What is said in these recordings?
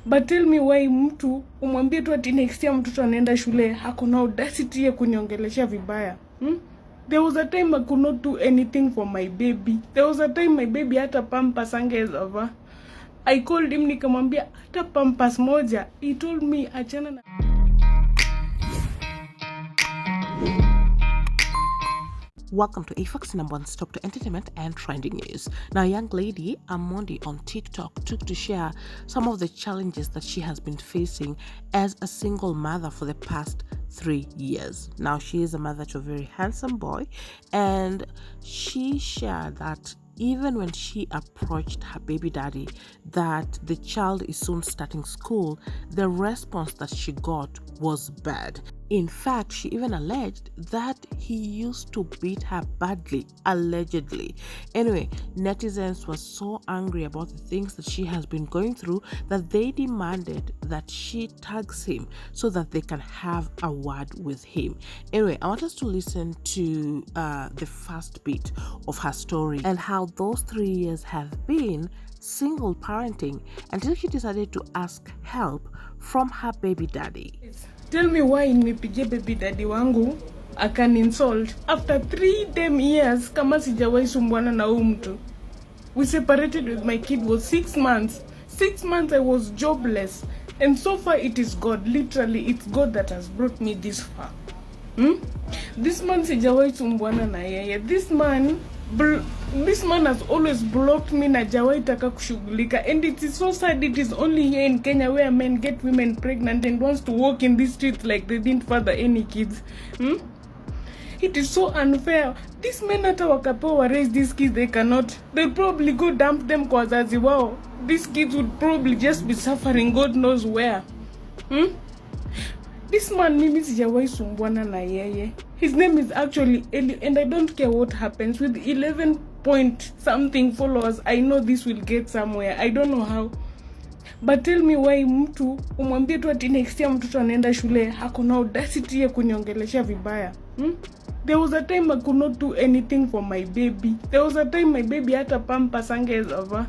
But tell me why mtu umwambie tu ati next year mtoto anaenda shule hakuna audacity ya kuniongelesha vibaya. There was a time I could not do anything for my baby. There was a time my baby hata pampers angezava. I called him nikamwambia hata pampers moja. He told me achana na. Welcome to AFAC's #1 stop to entertainment and trending news. Now, a young lady, Amondi, on TikTok took to share some of the challenges that she has been facing as a single mother for the past 3 years. Now, she is a mother to a very handsome boy, and she shared that even when she approached her baby daddy that the child is soon starting school, the response that she got was bad. In fact, she even alleged that he used to beat her badly, allegedly. Anyway, netizens were so angry about the things that she has been going through that they demanded that she tags him so that they can have a word with him. Anyway, I want us to listen to the first bit of her story and how those 3 years have been single parenting until she decided to ask help from her baby daddy. Tell me why nimepigia baby daddy wangu akan insult after 3 damn years kama sijawahi sumbuana na huyu mtu. We separated with my kid was 6 months. 6 months I was jobless, and so far it is God, literally it's God that has brought me this far. This man sijawahi sumbuana na yeye. This man has always blocked me na hajawahi taka kushughulika, and it is so sad. It is only here in Kenya where men get women pregnant and wants to walk in these streets like they didn't father any kids. It is so unfair. These men hata wakapewa raise these kids, they cannot. They'll probably go dump them kwa wazazi wao. These kids would probably just be suffering God knows where. This man mimi sijawahi sumbuana na yeye. His name is actually Eli, and I don't care what happens. With 11 point something followers, I know this will get somewhere. I don't know how. But tell me why mtu umwambie tu ati next year mtoto anaenda shule hakuna audacity ya kuniongelesha vibaya. There was a time I could not do anything for my baby. There was a time my baby hata pampers angezava.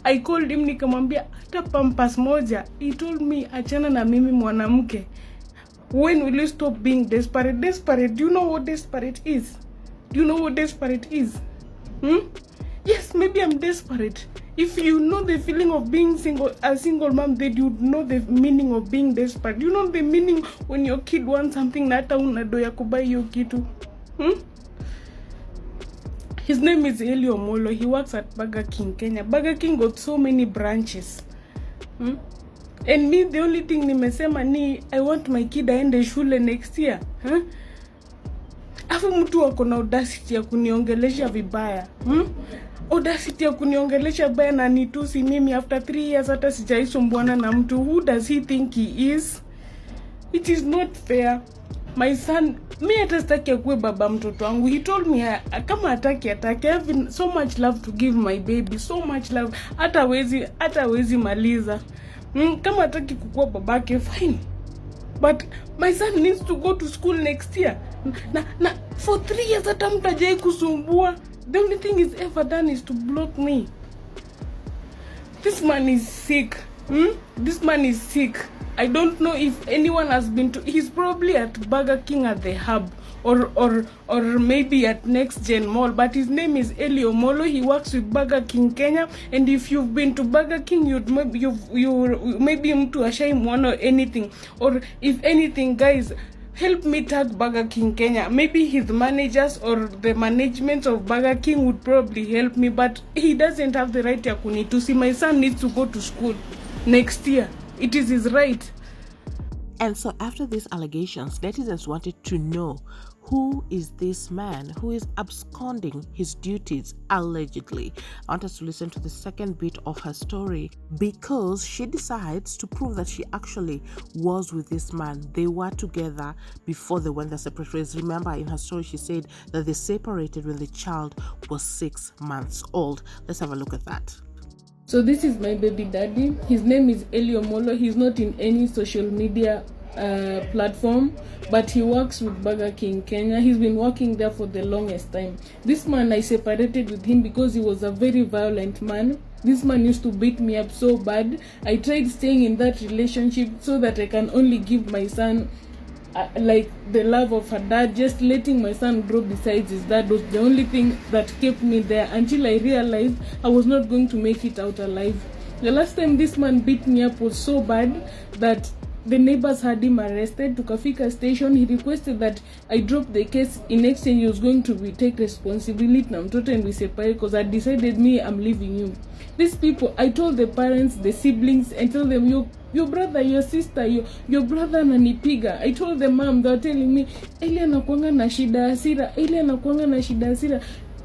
I called him nikamwambia hata pampers moja. He told me achana na mimi mwanamke. When will you stop being desperate? Desperate, do you know what desperate is? Do you know what desperate is? Yes, maybe I'm desperate. If you know the feeling of being a single mom, then you know the meaning of being desperate. You know the meaning when your kid wants something na hata una do ya kubai hiyo kitu. His name is Inauma. He works at Burger King, Kenya. Burger King got so many branches. And me, the only thing nimesema ni I want my kid aende shule next year. Afu mtu wako na audacity ya kuniongelesha vibaya. Audacity ya kuniongelesha vibaya na nitusi mimi after 3 years hata sijaisumbuana na mtu. Who does he think he is? It is not fair. My son, me hata sitaki kuwe baba mtoto wangu. He told me kama ataki. I have so much love to give my baby. So much love. Hata wezi maliza. Kama ataki kukuwa babake, fine. But my son needs to go to school next year. Na for 3 years hata mtajai kusumbua. The only thing he's ever done is to block me. This man is sick. This man is sick. I don't know if anyone has been to. He's probably at Burger King at the Hub, or maybe at Next Gen Mall. But his name is Inauma. He works with Burger King Kenya. And if you've been to Burger King, you maybe mtu ashaimwona or anything. Or if anything, guys, help me tag Burger King Kenya. Maybe his managers or the management of Burger King would probably help me. But he doesn't have the right ya kunitusi. My son needs to go to school next year. It is his right. And so after these allegations, netizens wanted to know who is this man who is absconding his duties allegedly. I want us to listen to the second bit of her story because she decides to prove that she actually was with this man. They were together before they went their separate ways. Remember, in her story, she said that they separated when the child was 6 months old. Let's have a look at that. So this is my baby daddy. His name is Inauma. He's not in any social media platform, but he works with Burger King Kenya. He's been working there for the longest time. This man, I separated with him because he was a very violent man. This man used to beat me up so bad. I tried staying in that relationship so that I can only give my son like the love of her dad. Just letting my son grow besides his dad was the only thing that kept me there, until I realized I was not going to make it out alive. The last time this man beat me up was so bad that the neighbors had him arrested. Tukafika station, he requested that I drop the case. In exchange, he was going to take responsibility na mtoto and we separate, because I decided I'm leaving you. These people, I told the parents, the siblings, and tell them, your brother, your sister, your brother ananipiga. I told the mom, they were telling me, Eli anakuanga na shida hasira, Eli anakuanga na shida hasira.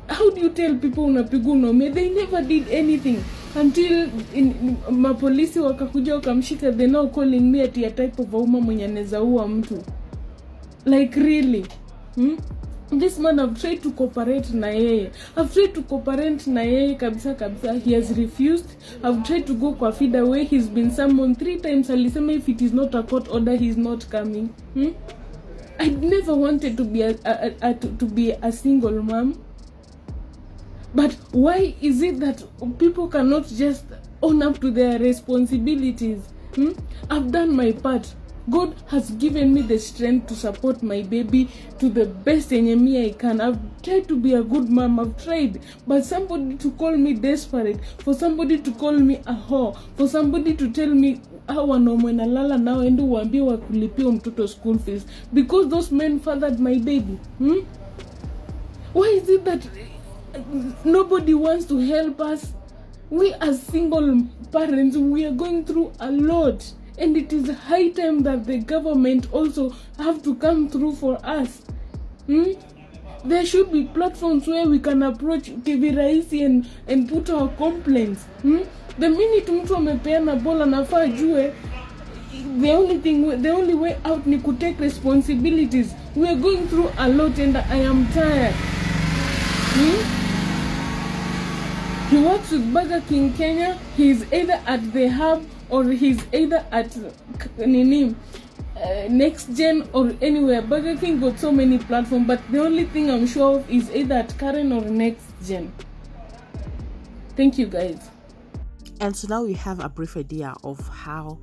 How do you tell people unapiga unaumia? They never did anything until mapolisi wakakuja wakamshika. They now calling me at a type of woman mwenye anaweza ua mtu. Like really? This man, I've tried to cooperate na yeye. Kabisa. He has refused. I've tried to go kwa feed away. He's been summoned 3 times. Alisema if it is not a court order, he's not coming. I never wanted to be a single mom. But why is it that people cannot just own up to their responsibilities? I've done my part. God has given me the strength to support my baby to the best enemy I can. I've tried to be a good mom. I've tried. But somebody to call me desperate, for somebody to call me a whore, for somebody to tell me wanaume nalala nao ende uambie wakulipia mtoto school fees, because those men fathered my baby. Why is it that nobody wants to help us? We as single parents, we are going through a lot, and it is high time that the government also have to come through for us. There should be platforms where we can approach kivirahisi and put our complaints. The minute mtu amepeana bola nafaa jue the only way out ni take responsibilities. We are going through a lot and I am tired. He works with Burger King Kenya. He's either at the hub or he's either at Next Gen or anywhere. Burger King got so many platforms, but the only thing I'm sure of is either at Karen or Next Gen. Thank you, guys. And so now we have a brief idea of how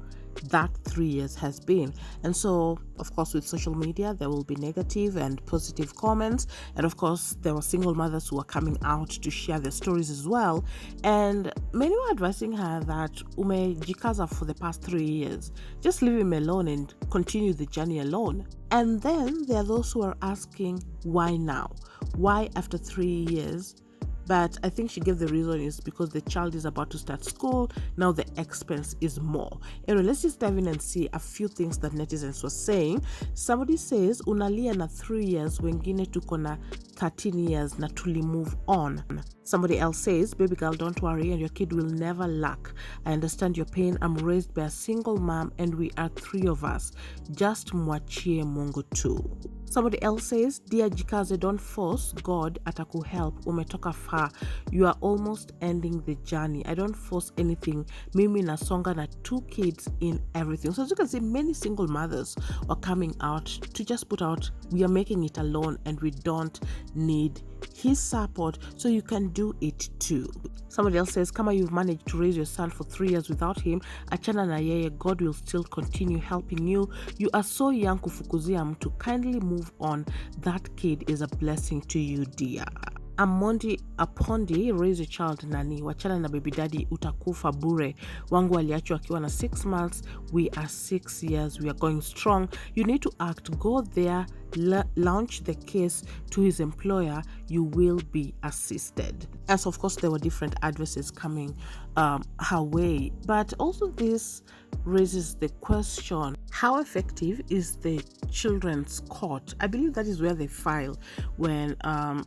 that 3 years has been. And so, of course, with social media, there will be negative and positive comments. And of course, there were single mothers who were coming out to share their stories as well. And many were advising her that umejikaza for the past 3 years. Just leave him alone and continue the journey alone. And then there are those who are asking, why now? Why after 3 years? But I think she gave the reason is because the child is about to start school. Now the expense is more. Anyway, let's just dive in and see a few things that netizens were saying. Somebody says, unalia na 3 years, wengine tuko na 13 years na tuli move on. Somebody else says, baby girl, don't worry and your kid will never lack. I understand your pain. I'm raised by a single mom and we are 3 of us. Just mwachie Mungu tu. Somebody else says, dear Jikaze, don't force. God atakuhelp. Umetoka far. You are almost ending the journey. I don't force anything. Mimi nasonga na 2 kids in everything. So as you can see, many single mothers are coming out to just put out, we are making it alone and we don't need his support, so you can do it too. Somebody else says, kama you've managed to raise your son for 3 years without him, achana na yeye, God will still continue helping you. You are so young kufukuzia mtu. Kindly move on. That kid is a blessing to you, dear. Amondi, raise your child nani, wachana na baby daddy, utakufa bure. Wangu aliachwa akiwa na 6 months. We are 6 years. We are going strong. You need to act. Go there, launch the case to his employer. You will be assisted. As of course, there were different advices coming her way. But also this raises the question, how effective is the children's court? I believe that is where they file when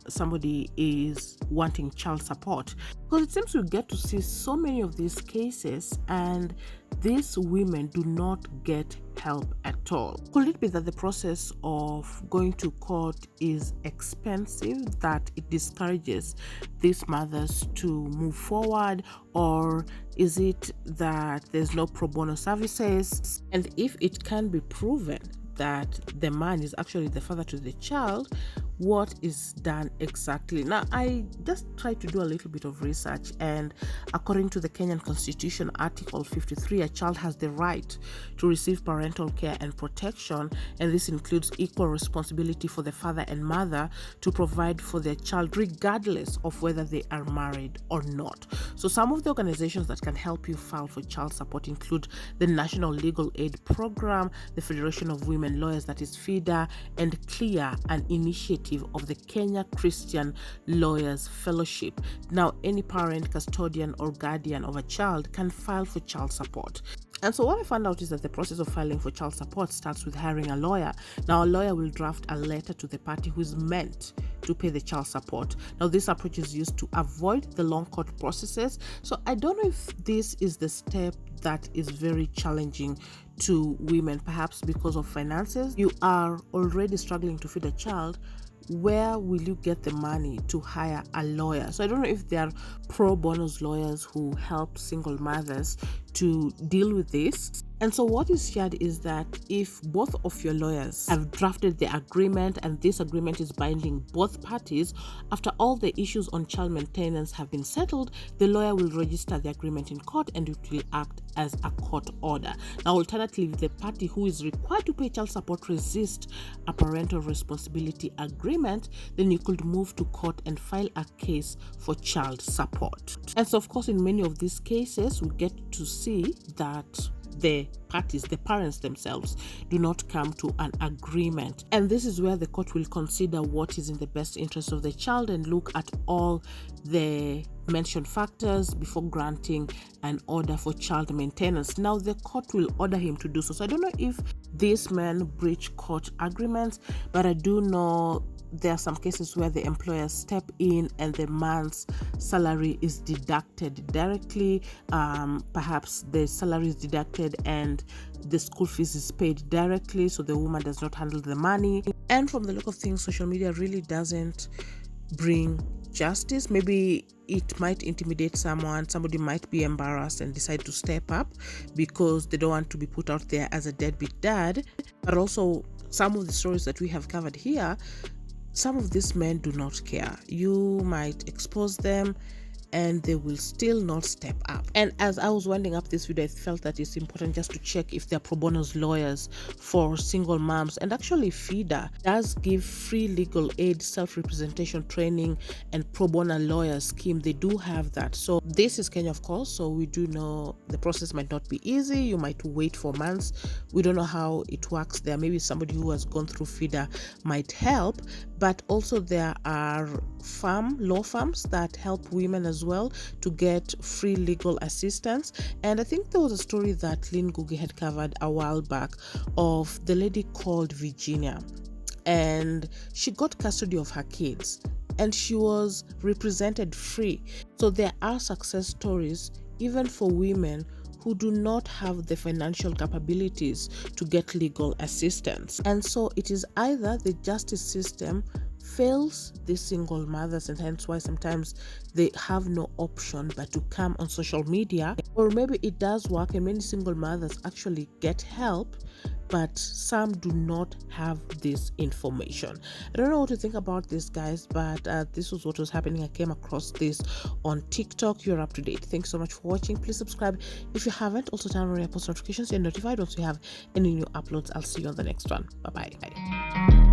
somebody is wanting child support, because it seems we get to see so many of these cases and these women do not get help at all. Could it be that the process of going to court is expensive, that it discourages these mothers to move forward? Or is it that there's no pro bono services? And if it can be proven that the man is actually the father to the child, what is done exactly. Now, I just tried to do a little bit of research, and according to the Kenyan Constitution, Article 53, a child has the right to receive parental care and protection, and this includes equal responsibility for the father and mother to provide for their child regardless of whether they are married or not. So some of the organizations that can help you file for child support include the National Legal Aid Program, the Federation of Women Lawyers, that is FIDA, and plea, an initiative of the Kenya Christian Lawyers Fellowship. Now, any parent, custodian, or guardian of a child can file for child support. And so what I found out is that the process of filing for child support starts with hiring a lawyer. Now, a lawyer will draft a letter to the party who is meant to pay the child support. Now, this approach is used to avoid the long court processes. So I don't know if this is the step that is very challenging to women, perhaps because of finances. You are already struggling to feed a child. Where will you get the money to hire a lawyer? So I don't know if there are pro bono lawyers who help single mothers to deal with this. And so what is shared is that if both of your lawyers have drafted the agreement and this agreement is binding both parties, after all the issues on child maintenance have been settled, the lawyer will register the agreement in court and it will act as a court order. Now, alternatively, if the party who is required to pay child support resist a parental responsibility agreement, then you could move to court and file a case for child support. And so, of course, in many of these cases, we get to see that the parties, the parents themselves, do not come to an agreement. And this is where the court will consider what is in the best interest of the child and look at all the mentioned factors before granting an order for child maintenance. Now, the court will order him to do so. So I don't know if these men breach court agreements, but I do know there are some cases where the employers step in and the man's salary is deducted directly. Perhaps the salary is deducted and the school fees is paid directly, so the woman does not handle the money. And from the look of things, social media really doesn't bring justice. Maybe it might intimidate someone. Somebody might be embarrassed and decide to step up because they don't want to be put out there as a deadbeat dad. But also, some of the stories that we have covered here, some of these men do not care. You might expose them and they will still not step up. And as I was winding up this video, I felt that it's important just to check if there are pro bono lawyers for single moms. And actually, FIDA does give free legal aid, self-representation training, and pro bono lawyer scheme. They do have that. So this is Kenya, of course, so we do know the process might not be easy. You might wait for months. We don't know how it works there. Maybe somebody who has gone through FIDA might help. But also there are law firms that help women as well to get free legal assistance. And I think there was a story that Lynn Gugi had covered a while back of the lady called Virginia, and she got custody of her kids and she was represented free. So there are success stories even for women who do not have the financial capabilities to get legal assistance. And so it is either the justice system fails these single mothers, and hence why sometimes they have no option but to come on social media, or maybe it does work and many single mothers actually get help, but some do not have this information. I don't know what to think about this, guys, but this was what was happening. I came across this on TikTok. You're up to date. Thanks so much for watching. Please subscribe if you haven't. Also turn on your post notifications so you're notified once we have any new uploads. I'll see you on the next one. Bye bye.